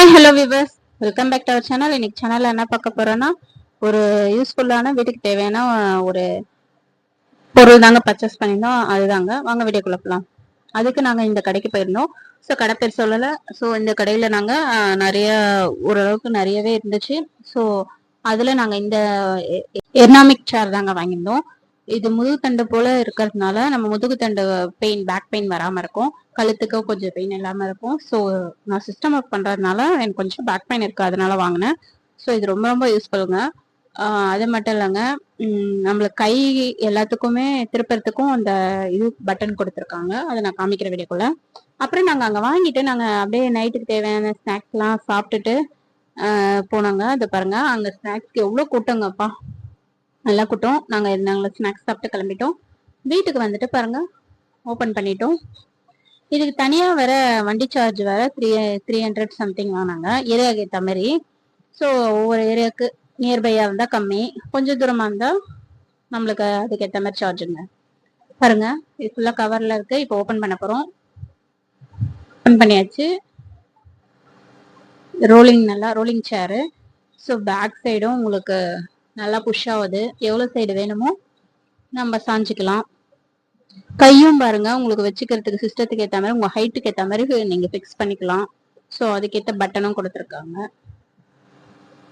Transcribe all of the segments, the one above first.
Hi hello viewers, welcome back to our channel. இன்னைக்கு சேனல்ல என்ன பார்க்க போறோம்னா, ஒரு யூஸ்ஃபுல்லான வீட்டுக்கு தேவையான ஒரு பொருள் தாங்க பர்ச்சேஸ் பண்ணியிருந்தோம். அதுதாங்க, வாங்க வீடியோக்குள்ள போகலாம். அதுக்கு நாங்கள் இந்த கடைக்கு போயிருந்தோம். ஸோ கடை பேர் சொல்லலை. ஸோ இந்த கடையில் நாங்கள் நிறைய ஓரளவுக்கு நிறையவே இருந்துச்சு. ஸோ அதில் நாங்கள் இந்த எர்னாமிக் சேர் தாங்க வாங்கியிருந்தோம். இது முதுகுத்தண்டு போல இருக்கிறதுனால நம்ம முதுகுத்தண்டு பெயின், பேக் பெயின் வராமல் இருக்கும். கழுத்துக்கு கொஞ்சம் பெயின் இல்லாமல் இருக்கும். ஸோ நான் சிஸ்டம் ஒர்க் பண்ணுறதுனால எனக்கு கொஞ்சம் பேக் பெயின் இருக்குது, அதனால வாங்கினேன். ஸோ இது ரொம்ப ரொம்ப யூஸ்ஃபுல்லுங்க. அது மட்டும் இல்லைங்க, நம்மளுக்கு கை எல்லாத்துக்குமே திருப்பறதுக்கும் அந்த இது பட்டன் கொடுத்துருக்காங்க. அதை நான் காமிக்கிற வீடியோக்குள்ள. அப்புறம் நாங்கள் அங்கே வாங்கிட்டு நாங்கள் அப்படியே நைட்டுக்கு தேவையான ஸ்நாக்ஸ்லாம் சாப்பிட்டுட்டு போனாங்க. அது பாருங்க, அங்கே ஸ்நாக்ஸ்க்கு எவ்வளோ கூட்டங்கப்பா, நல்லா கூட்டம். நாங்கள் ஸ்நாக்ஸ் சாப்பிட்டு கிளம்பிட்டோம். வீட்டுக்கு வந்துட்டு பாருங்க, ஓப்பன் பண்ணிட்டோம். இதுக்கு தனியாக வேற வண்டி சார்ஜ் வேற 300 சம்திங் வாங்கினாங்க, ஏரியாவுக்கு ஏற்ற மாதிரி. ஸோ ஒவ்வொரு ஏரியாவுக்கு நியர்பையாக இருந்தால் கம்மி, கொஞ்சம் தூரமாக இருந்தால் நம்மளுக்கு அதுக்கு ஏற்ற மாதிரி சார்ஜுங்க. பாருங்க, இது ஃபுல்லாக கவரில் இருக்கு. இப்போ ஓப்பன் பண்ண போகிறோம். ஓப்பன் பண்ணியாச்சு. நல்லா ரோலிங் சேரு. ஸோ பேக் சைடும் உங்களுக்கு நல்லா புஷ் ஆகுது. எவ்வளோ சைடு வேணுமோ நம்ம சாஞ்சிக்கலாம். கையும் பாருங்க, உங்களுக்கு வச்சுக்கிறதுக்கு சிஸ்டத்துக்கு ஏற்ற மாதிரி, உங்க ஹைட்டுக்கு ஏற்ற மாதிரி நீங்க ஃபிக்ஸ் பண்ணிக்கலாம். ஸோ அதுக்கேற்ற பட்டனும் கொடுத்துருக்காங்க.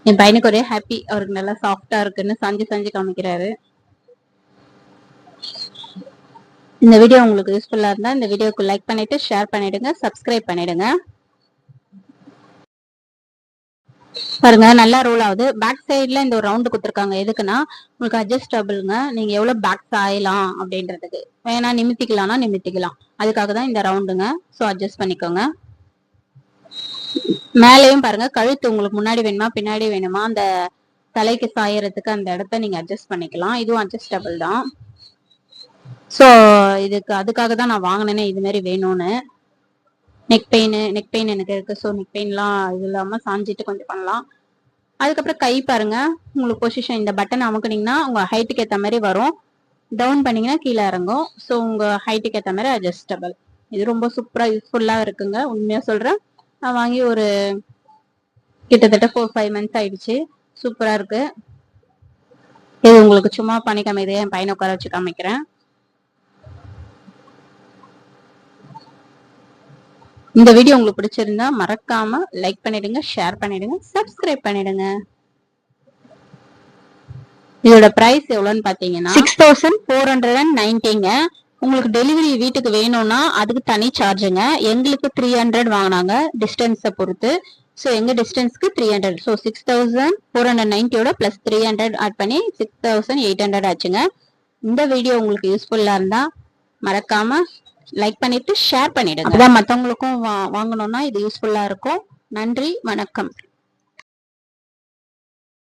என் பையனுக்கு ஒரே ஹாப்பி, அவருக்கு நல்லா சாஃப்டா இருக்குன்னு சாஞ்சு காமிக்கிறாரு. இந்த வீடியோ உங்களுக்கு யூஸ்ஃபுல்லா இருந்தா இந்த வீடியோக்கு லைக் பண்ணிட்டு ஷேர் பண்ணிடுங்க, சப்ஸ்கிரைப் பண்ணிடுங்க. பாருங்க, நல்லா ரோல் ஆகுது. பேக் சைட்ல இந்த ஒரு ரவுண்டு கொடுத்துருக்காங்க. எதுக்குன்னா உங்களுக்கு அட்ஜஸ்டபிள்ங்க, நீங்க எவ்வளவு பேக் சாயலாம் அப்படின்றதுக்கு. வேணா நிமித்திக்கலாம்னா நிமித்திக்கலாம், அதுக்காக தான் இந்த ரவுண்டுங்க. ஸோ அட்ஜஸ்ட் பண்ணிக்கோங்க. மேலேயும் பாருங்க, கழுத்து உங்களுக்கு முன்னாடி வேணுமா பின்னாடி வேணுமா அந்த தலைக்கு சாயறதுக்கு அந்த இடத்த நீங்க அட்ஜஸ்ட் பண்ணிக்கலாம். இதுவும் அட்ஜஸ்டபிள் தான். ஸோ அதுக்காக தான் நான் வாங்கினேனே, இது மாதிரி வேணும்னு. நெக் பெயின் எனக்கு இருக்கு. ஸோ நெக் பெயின்லாம் இது இல்லாமல் சாஞ்சிட்டு கொஞ்சம் பண்ணலாம். அதுக்கப்புறம் கை பாருங்க, உங்களுக்கு பொசிஷன் இந்த பட்டன் அமுக்குனீங்கன்னா உங்க ஹைட்டுக்கு ஏற்ற மாதிரி வரும். டவுன் பண்ணீங்கன்னா கீழே இறங்கும். ஸோ உங்க ஹைட்டுக்கு ஏற்ற மாதிரி அட்ஜஸ்டபிள். இது ரொம்ப சூப்பரா யூஸ்ஃபுல்லா இருக்குங்க, உண்மையா சொல்றேன். நான் வாங்கி ஒரு கிட்டத்தட்ட 4-5 months ஆயிடுச்சு. சூப்பரா இருக்கு. இது உங்களுக்கு சும்மா பண்ணி காமிது, என் பையனை உட்கார வச்சு காமிக்கிறேன். இந்த வீடியோ உங்களுக்கு பிடிச்சிருந்தா மறக்காம லைக் பண்ணிடுங்க, ஷேர் பண்ணிடுங்க, சப்ஸ்கிரைப் பண்ணிடுங்க. இதோட பிரைஸ் எவ்வளவுன்னு பாத்தீங்கன்னா 6490ங்க. உங்களுக்கு டெலிவரி வீட்டுக்கு வேணும்னா அதுக்கு தனி சார்ஜுங்க. எங்களுக்கு 300 வாங்கினாங்க டிஸ்டன்ஸை பொறுத்து. ஸோ எங்க டிஸ்டன்ஸ்க்கு 300. ஸோ 6490 பிளஸ் 300 ஆட் பண்ணி 6800 ஆச்சுங்க. இந்த வீடியோ உங்களுக்கு யூஸ்ஃபுல்லா இருந்தா மறக்காம லைக் பண்ணிட்டு ஷேர் பண்ணிடுங்க. அதான் மற்றவங்களுக்கும் வாங்கணும்னா இது யூஸ்ஃபுல்லா இருக்கும். நன்றி, வணக்கம்.